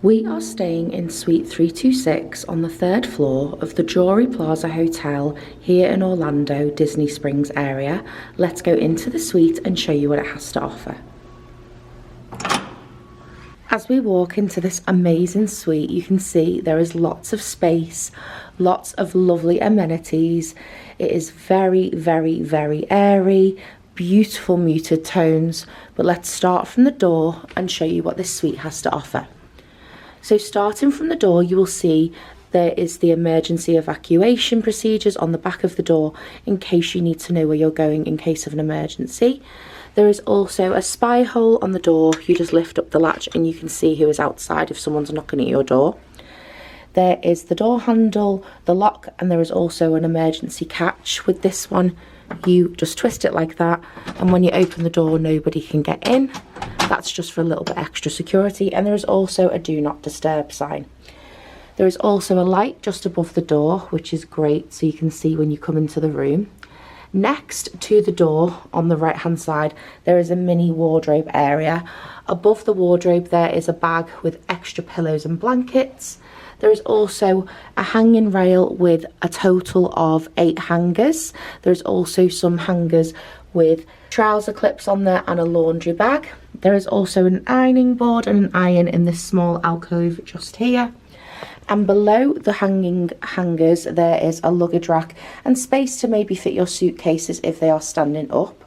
We are staying in Suite 326 on the 3rd floor of the DRURY PLAZA Hotel here in Orlando, Disney Springs area. Let's go into the suite and show you what it has to offer. As we walk into this amazing suite, you can see there is lots of space, lots of lovely amenities. It is very, very, very airy, beautiful muted tones. But let's start from the door and show you what this suite has to offer. So starting from the door, you will see there is the emergency evacuation procedures on the back of the door in case you need to know where you're going in case of an emergency. There is also a spy hole on the door. You just lift up the latch and you can see who is outside if someone's knocking at your door. There is the door handle, the lock, and there is also an emergency catch. With this one, you just twist it like that, and when you open the door, nobody can get in. That's just for a little bit extra security. And there is also a do not disturb sign. There is also a light just above the door, which is great, so you can see when you come into the room. Next to the door on the right hand side, there is a mini wardrobe area. Above the wardrobe there is a bag with extra pillows and blankets. There is also a hanging rail with a total of 8 hangers. There's also some hangers with trouser clips on there and a laundry bag. There is also an ironing board and an iron in this small alcove just here. And below the hangers there is a luggage rack and space to maybe fit your suitcases if they are standing up.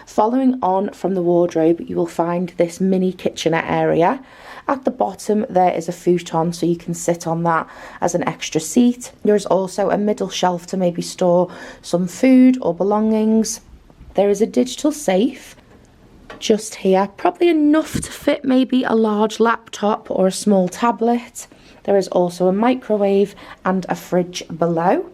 Following on from the wardrobe, you will find this mini kitchenette area. At the bottom there is a futon, so you can sit on that as an extra seat. There is also a middle shelf to maybe store some food or belongings. There is a digital safe just here, probably enough to fit maybe a large laptop or a small tablet. There is also a microwave and a fridge below.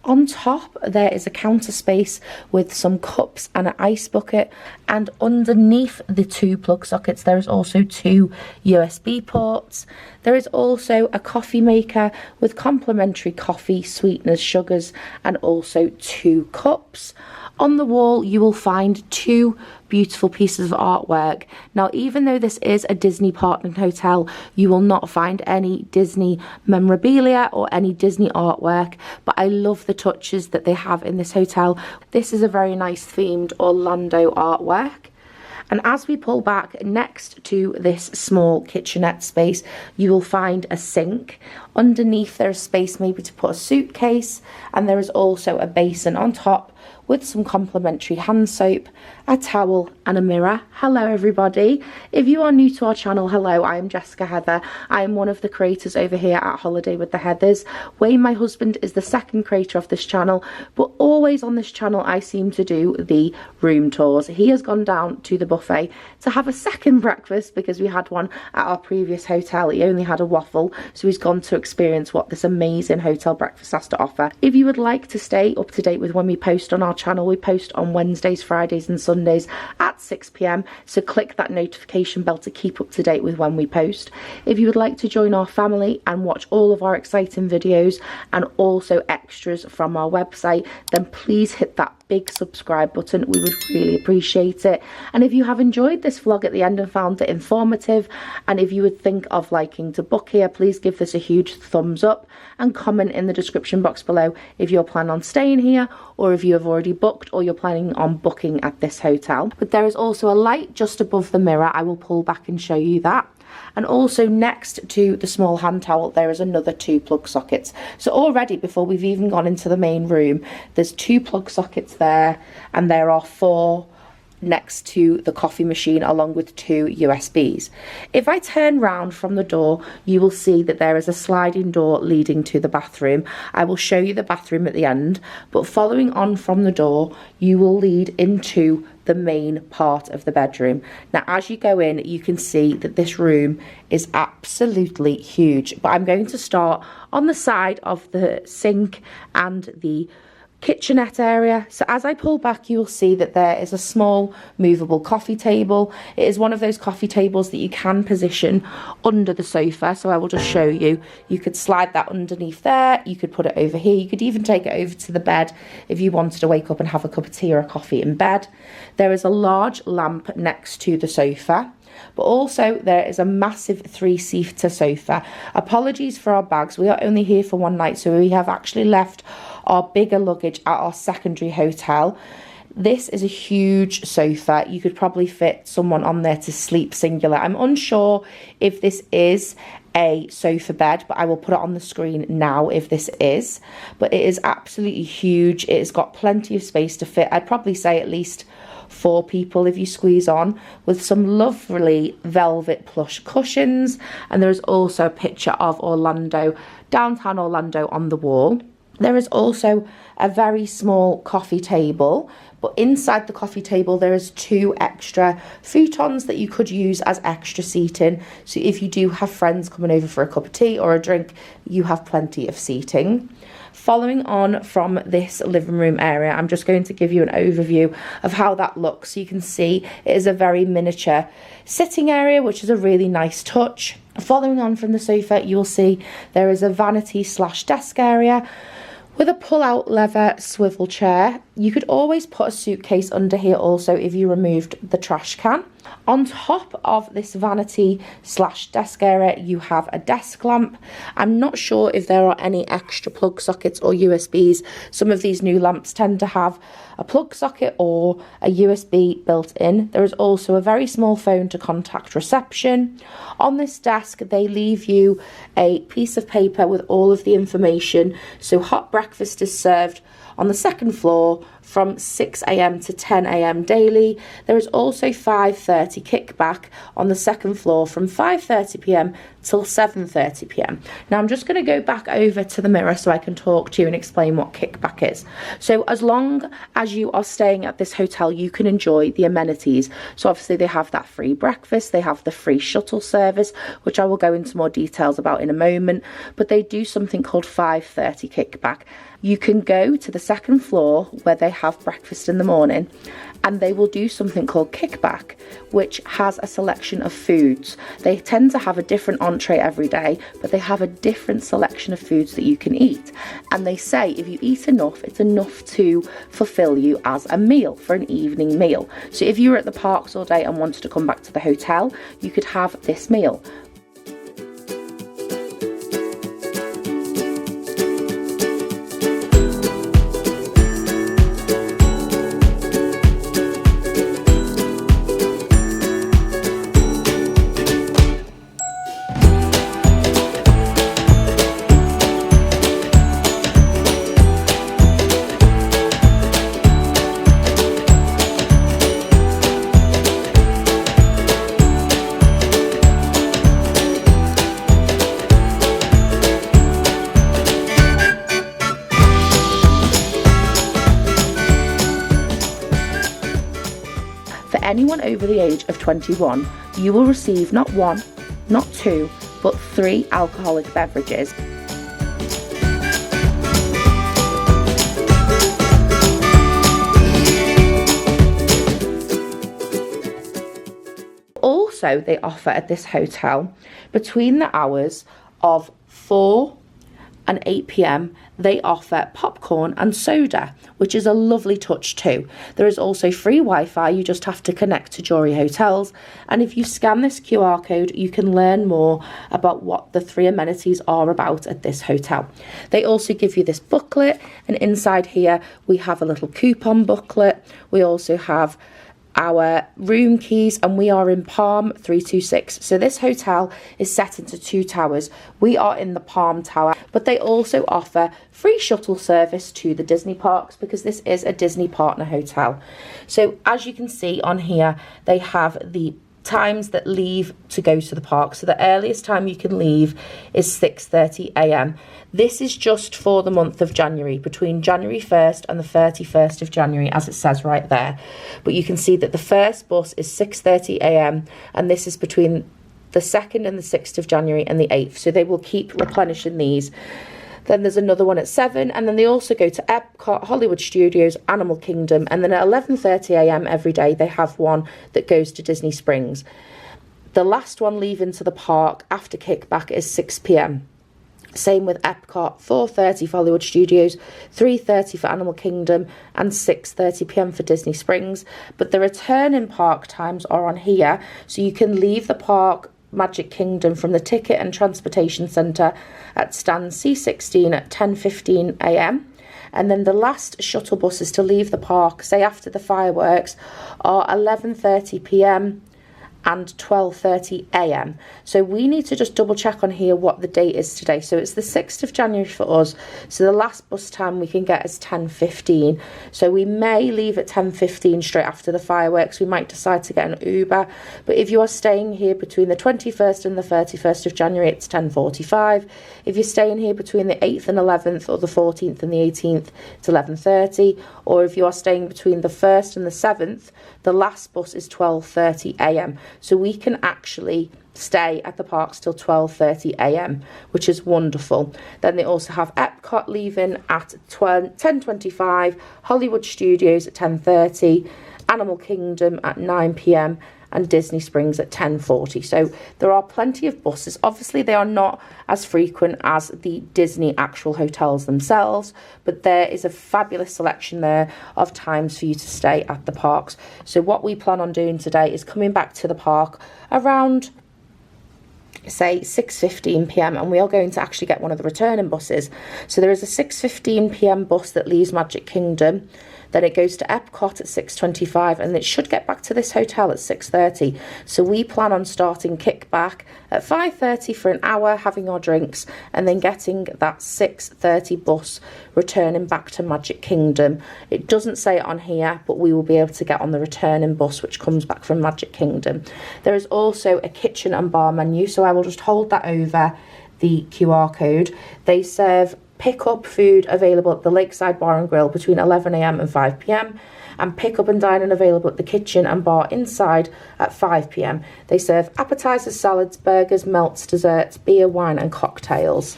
On top there is a counter space with some cups and an ice bucket, and underneath the 2 plug sockets there is also 2 USB ports. There is also a coffee maker with complimentary coffee, sweeteners, sugars, and also 2 cups. On the wall you will find 2 beautiful pieces of artwork. Now, even though this is a Disney partnered hotel, you will not find any Disney memorabilia or any Disney artwork, but I love the touches that they have in this hotel. This is a very nice themed Orlando artwork. And as we pull back next to this small kitchenette space, you will find a sink. Underneath there is space maybe to put a suitcase, and there is also a basin on top with some complimentary hand soap, a towel and a mirror. Hello everybody. If you are new to our channel, hello, I am Jessica Heather. I am one of the creators over here at Holiday with the Heathers. Wayne, my husband, is the second creator of this channel, but always on this channel I seem to do the room tours. He has gone down to the buffet to have a second breakfast because we had one at our previous hotel. He only had a waffle, so he's gone to experience what this amazing hotel breakfast has to offer. If you would like to stay up to date with when we post on our channel, we post on Wednesdays, Fridays and Sundays at 6 p.m, so click that notification bell to keep up to date with when we post. If you would like to join our family and watch all of our exciting videos and also extras from our website, then please hit that big subscribe button. We would really appreciate it. And if you have enjoyed this vlog at the end and found it informative, and if you would think of liking to book here, please give this a huge thumbs up and comment in the description box below if you're planning on staying here or if you have already booked or you're planning on booking at this hotel. But there is also a light just above the mirror. I will pull back and show you that. And also next to the small hand towel there is another 2 plug sockets. So already, before we've even gone into the main room, there's 2 plug sockets there, and there are 4 next to the coffee machine along with 2 USBs. If I turn round from the door, you will see that there is a sliding door leading to the bathroom. I will show you the bathroom at the end, but following on from the door you will lead into the main part of the bedroom. Now as you go in, you can see that this room is absolutely huge, but I'm going to start on the side of the sink and the kitchenette area. So as I pull back, you will see that there is a small movable coffee table. It is one of those coffee tables that you can position under the sofa. So I will just show you. You could slide that underneath there. You could put it over here. You could even take it over to the bed if you wanted to wake up and have a cup of tea or a coffee in bed. There is a large lamp next to the sofa. But also there is a massive 3-seater sofa. Apologies for our bags. We are only here for one night, so we have actually left our bigger luggage at our secondary hotel. This is a huge sofa. You could probably fit someone on there to sleep singular. I'm unsure if this is a sofa bed, but I will put it on the screen now if this is. But it is absolutely huge. It has got plenty of space to fit, I'd probably say at least 4 people if you squeeze on, with some lovely velvet plush cushions. And there is also a picture of Orlando, downtown Orlando, on the wall. There is also a very small coffee table, but inside the coffee table there is 2 extra futons that you could use as extra seating. So if you do have friends coming over for a cup of tea or a drink, you have plenty of seating. Following on from this living room area, I'm just going to give you an overview of how that looks. So you can see it is a very miniature sitting area, which is a really nice touch. Following on from the sofa, you'll see there is a vanity/desk area with a pull-out leather swivel chair. You could always put a suitcase under here also if you removed the trash can. On top of this vanity/desk area, you have a desk lamp. I'm not sure if there are any extra plug sockets or USBs. Some of these new lamps tend to have a plug socket or a USB built in. There is also a very small phone to contact reception. On this desk, they leave you a piece of paper with all of the information. So hot breakfast is served on the second floor from 6 a.m. to 10 a.m. daily. There is also 5:30 kickback on the second floor from 5:30 p.m. till 7:30 p.m. Now I'm just going to go back over to the mirror so I can talk to you and explain what kickback is. So as long as you are staying at this hotel, you can enjoy the amenities. So obviously they have that free breakfast, they have the free shuttle service, which I will go into more details about in a moment, but they do something called 5:30 kickback. You can go to the second floor where they have breakfast in the morning, and they will do something called kickback, which has a selection of foods. They tend to have a different entree every day, but they have a different selection of foods that you can eat. And they say if you eat enough, it's enough to fulfill you as a meal for an evening meal. So if you were at the parks all day and wanted to come back to the hotel, you could have this meal. Anyone over the age of 21, you will receive not 1, not 2, but 3 alcoholic beverages. Also, they offer at this hotel, between the hours of 4 and 8 p.m, they offer popcorn and soda, which is a lovely touch too. There is also free Wi-Fi. You just have to connect to DRURY hotels, and if you scan this QR code, you can learn more about what the 3 amenities are about at this hotel. They also give you this booklet, and inside here we have a little coupon booklet. We also have our room keys, and we are in Palm 326. So this hotel is set into 2 towers. We are in the Palm Tower, but they also offer free shuttle service to the Disney parks because this is a Disney partner hotel. So as you can see on here, they have the times that leave to go to the park. So the earliest time you can leave is 6:30 a.m. This is just for the month of January, between January 1st and the 31st of January, as it says right there. But you can see that the first bus is 6:30 a.m. and this is between the 2nd and the 6th of January and the 8th. So they will keep replenishing these. Then there's another one at 7, and then they also go to Epcot, Hollywood Studios, Animal Kingdom, and then at 11:30 a.m. every day they have one that goes to Disney Springs. The last one leaving to the park after kickback is 6 p.m. Same with Epcot, 4:30 for Hollywood Studios, 3:30 for Animal Kingdom, and 6:30 p.m. for Disney Springs. But the return in park times are on here, so you can leave the park Magic Kingdom from the Ticket and Transportation Centre at stand C16 at 10:15 a.m. And then the last shuttle buses to leave the park, say after the fireworks, are 11:30 p.m. and 12:30 a.m. So we need to just double check on here what the date is today. So it's the 6th of January for us. So the last bus time we can get is 10:15. So we may leave at 10:15 straight after the fireworks. We might decide to get an Uber. But if you are staying here between the 21st and the 31st of January, it's 10:45. If you're staying here between the 8th and 11th, or the 14th and the 18th, it's 11:30. Or if you are staying between the 1st and the 7th, the last bus is 12:30 a.m. So we can actually stay at the parks till 12:30 a.m, which is wonderful. Then they also have Epcot leaving at 10:25, Hollywood Studios at 10:30, Animal Kingdom at 9 p.m, and Disney Springs at 10:40. So there are plenty of buses. Obviously they are not as frequent as the Disney actual hotels themselves, but there is a fabulous selection there of times for you to stay at the parks. So what we plan on doing today is coming back to the park around, say, 6:15 p.m, and we are going to actually get one of the returning buses. So there is a 6:15 p.m. bus that leaves Magic Kingdom. Then it goes to Epcot at 6:25, and it should get back to this hotel at 6:30. So we plan on starting kickback at 5:30 for an hour, having our drinks, and then getting that 6:30 bus returning back to Magic Kingdom. It doesn't say it on here, but we will be able to get on the returning bus which comes back from Magic Kingdom. There is also a kitchen and bar menu, so I will just hold that over the QR code. They serve pick up food available at the Lakeside Bar and Grill between 11 a.m. and 5 p.m, and pick up and dining available at the kitchen and bar inside at 5 p.m. They serve appetizers, salads, burgers, melts, desserts, beer, wine, and cocktails.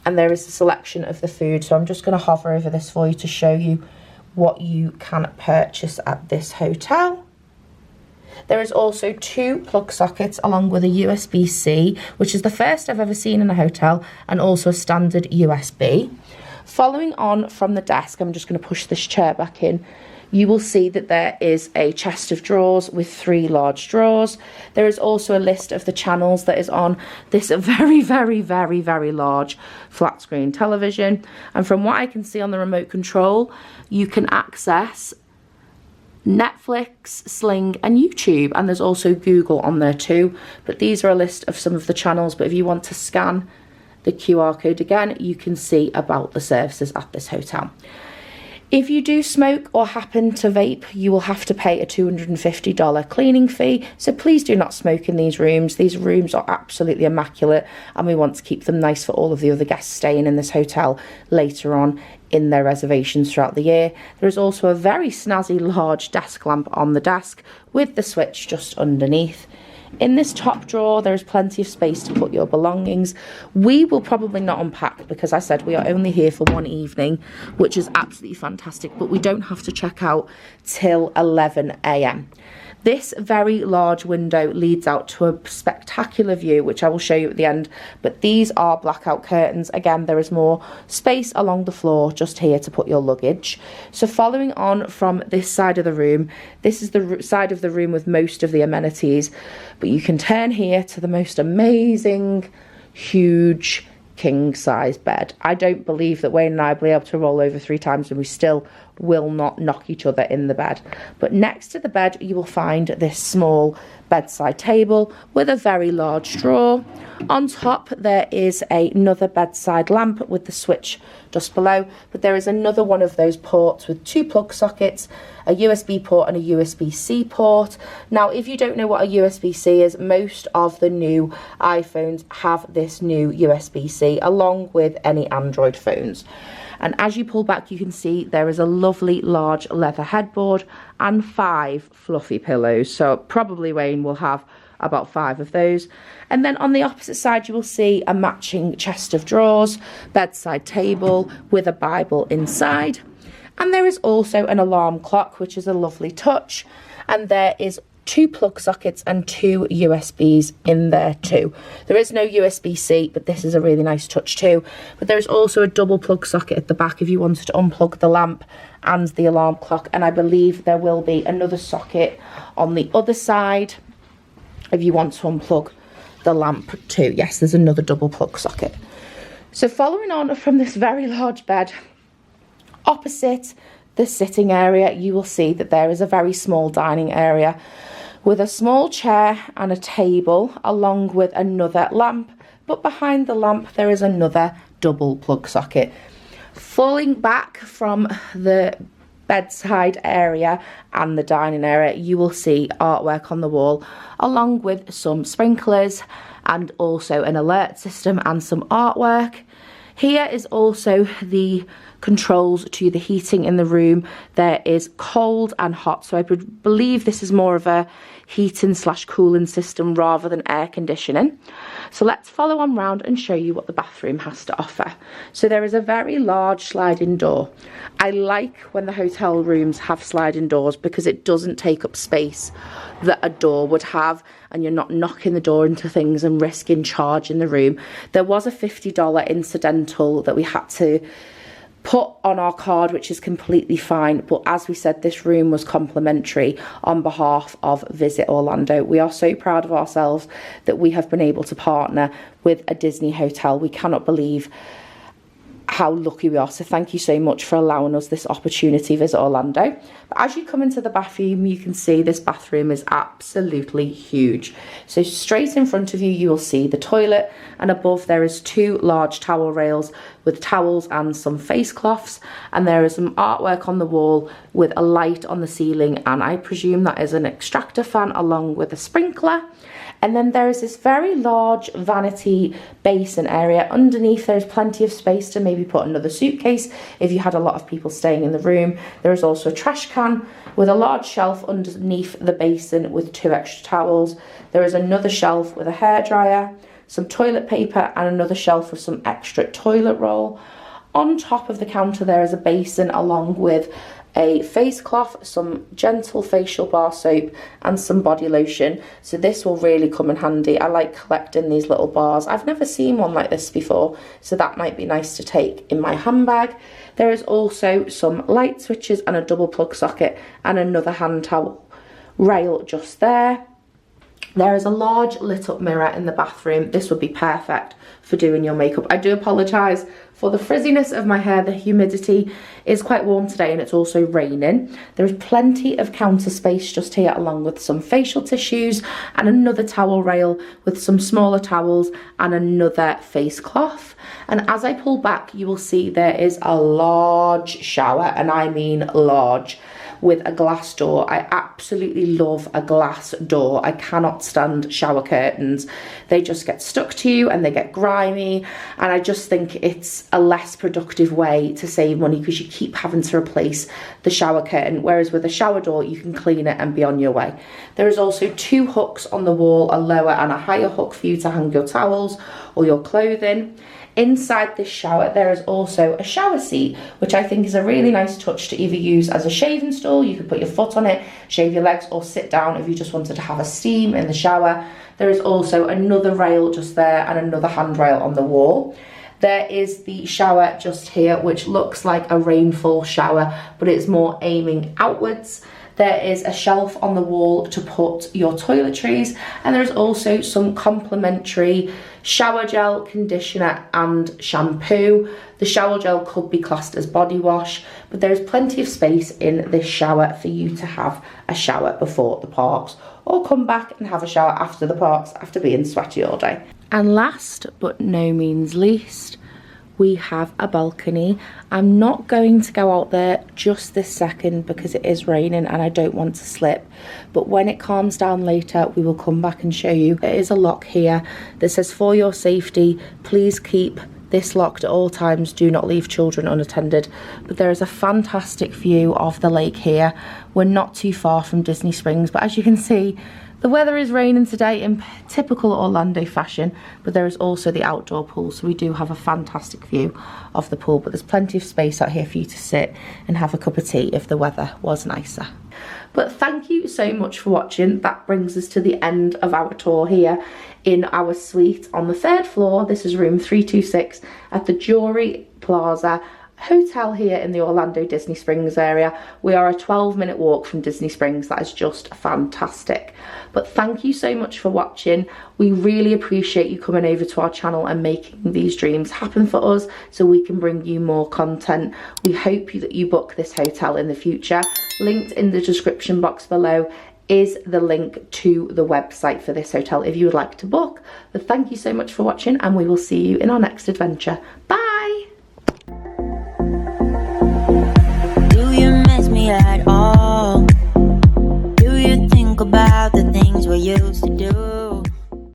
And there is a selection of the food, so I'm just going to hover over this for you to show you what you can purchase at this hotel. There is also 2 plug sockets along with a USB-C, which is the first I've ever seen in a hotel, and also a standard USB. Following on from the desk, I'm just going to push this chair back in. You will see that there is a chest of drawers with 3 large drawers. There is also a list of the channels that is on this very, very, very, very large flat screen television. And from what I can see on the remote control, you can access Netflix, Sling, and YouTube, and there's also Google on there too. But these are a list of some of the channels, but if you want to scan the QR code again, you can see about the services at this hotel. If you do smoke or happen to vape, you will have to pay a $250 cleaning fee. So please do not smoke in these rooms. These rooms are absolutely immaculate, and we want to keep them nice for all of the other guests staying in this hotel later on in their reservations throughout the year. There is also a very snazzy large desk lamp on the desk with the switch just underneath. In this top drawer, there is plenty of space to put your belongings. We will probably not unpack because I said we are only here for one evening, which is absolutely fantastic, but we don't have to check out till 11 a.m. This very large window leads out to a spectacular view, which I will show you at the end, but these are blackout curtains. Again, there is more space along the floor just here to put your luggage. So following on from this side of the room, this is the side of the room with most of the amenities, but you can turn here to the most amazing, huge, king-size bed. I don't believe that Wayne and I will be able to roll over 3 times and we still will not knock each other in the bed. But next to the bed you will find this small bedside table with a very large drawer. On top there is another bedside lamp with the switch just below, but there is another one of those ports with 2 plug sockets, a USB port and a USB-C port. Now if you don't know what a USB-C is, most of the new iPhones have this new USB-C along with any Android phones. And as you pull back, you can see there is a lovely large leather headboard and 5 fluffy pillows. So probably Wayne will have about 5 of those. And then on the opposite side, you will see a matching chest of drawers, bedside table with a Bible inside. And there is also an alarm clock, which is a lovely touch. And there is 2 plug sockets and 2 USBs in there too. There is no USB-C, but this is a really nice touch too. But there is also a double plug socket at the back if you wanted to unplug the lamp and the alarm clock. And I believe there will be another socket on the other side if you want to unplug the lamp too. Yes, there's another double plug socket. So following on from this very large bed, opposite the sitting area, you will see that there is a very small dining area with a small chair and a table, along with another lamp. But behind the lamp, there is another double plug socket. Falling back from the bedside area and the dining area, you will see artwork on the wall, along with some sprinklers and also an alert system and some artwork. Here is also the controls to the heating in the room. There is cold and hot, so I would believe this is more of a heating / cooling system rather than air conditioning. So let's follow on round and show you what the bathroom has to offer. So there is a very large sliding door. I like when the hotel rooms have sliding doors because it doesn't take up space that a door would have, and you're not knocking the door into things and risking charge in the room. There was a $50 incidental that we had to put on our card, which is completely fine, but as we said, this room was complimentary on behalf of Visit Orlando. We are so proud of ourselves that we have been able to partner with a Disney hotel. We cannot believe how lucky we are, so thank you so much for allowing us this opportunity, Visit Orlando. But as you come into the bathroom, you can see this bathroom is absolutely huge. So straight in front of you, you will see the toilet, and above there is 2 large towel rails with towels and some face cloths, and there is some artwork on the wall with a light on the ceiling, and I presume that is an extractor fan along with a sprinkler. And then there is this very large vanity basin area. Underneath, there's plenty of space to maybe put another suitcase if you had a lot of people staying in the room. There is also a trash can with a large shelf underneath the basin with 2 extra towels. There is another shelf with a hairdryer, some toilet paper, and another shelf with some extra toilet roll. On top of the counter, there is a basin along with a face cloth, some gentle facial bar soap, and some body lotion. So this will really come in handy. I like collecting these little bars. I've never seen one like this before, so that might be nice to take in my handbag. There is also some light switches and a double plug socket and another hand towel rail just there. There is a large lit up mirror in the bathroom. This would be perfect for doing your makeup. I do apologise for the frizziness of my hair. The humidity is quite warm today and it's also raining. There is plenty of counter space just here, along with some facial tissues and another towel rail with some smaller towels and another face cloth. And as I pull back, you will see there is a large shower, and I mean large, with a glass door. I absolutely love a glass door. I cannot stand shower curtains. They just get stuck to you and they get grimy, and I just think it's a less productive way to save money because you keep having to replace the shower curtain, whereas with a shower door you can clean it and be on your way. There is also 2 hooks on the wall, a lower and a higher hook for you to hang your towels or your clothing. Inside this shower, there is also a shower seat, which I think is a really nice touch to either use as a shaving stool. You could put your foot on it, shave your legs, or sit down if you just wanted to have a steam in the shower. There is also another rail just there and another handrail on the wall. There is the shower just here, which looks like a rainfall shower, but it's more aiming outwards. There is a shelf on the wall to put your toiletries, and there's also some complimentary shower gel, conditioner and shampoo. The shower gel could be classed as body wash, but there is plenty of space in this shower for you to have a shower before the parks, or come back and have a shower after the parks after being sweaty all day. And last but no means least, we have a balcony. I'm not going to go out there just this second because it is raining and I don't want to slip, but when it calms down later we will come back and show you. There is a lock here that says, "For your safety, please keep this locked at all times. Do not leave children unattended. But there is a fantastic view of the lake here. We're not too far from Disney Springs, but as you can see, the weather is raining today in typical Orlando fashion, but there is also the outdoor pool, so we do have a fantastic view of the pool, but there's plenty of space out here for you to sit and have a cup of tea if the weather was nicer. But thank you so much for watching. That brings us to the end of our tour here in our suite on the 3rd floor. This is room 326 at the DRURY Plaza Hotel here in the Orlando Disney Springs area. We are a 12-minute walk from Disney Springs. That is just fantastic. But thank you so much for watching. We really appreciate you coming over to our channel and making these dreams happen for us so we can bring you more content. We hope that you book this hotel in the future. Linked in the description box below is the link to the website for this hotel if you would like to book. But thank you so much for watching, and we will see you in our next adventure. Bye!